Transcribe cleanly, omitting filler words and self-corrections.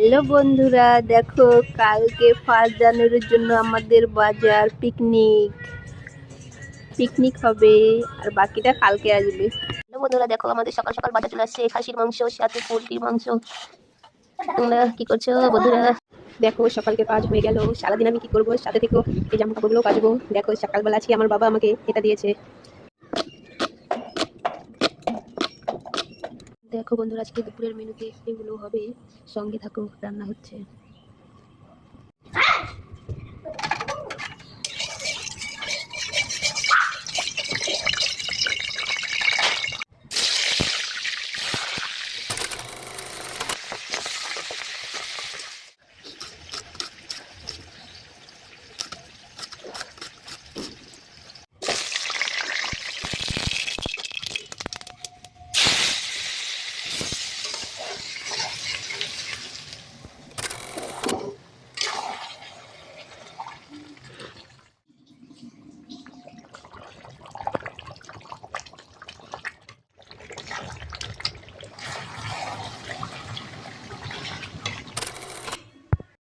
Hello বন্ধুরা, দেখো কালকে 1 জানুয়ারির জন্য আমাদের বাজার পিকনিক হবে, আর বাকিটা কালকে আসবে। হ্যালো বন্ধুরা, দেখো আমাদের সকাল সকাল বাজার চলে আসছে। খাসির মাংস সাথে পোলট্রির মাংস। তোমরা কি করছো বন্ধুরা? দেখো সকালকে কাজ হয়ে গেল। সারাদিন আমি কি করবো, সাথে থেকে এই জামা কাপড়গুলো কাচবো। দেখো সকালবেলা আজকে আমার বাবা আমাকে এটা দিয়েছে। দেখো বন্ধুরা, আজকে দুপুরের মেনুতে এগুলো হবে, সঙ্গে থাকো, রান্না হচ্ছে।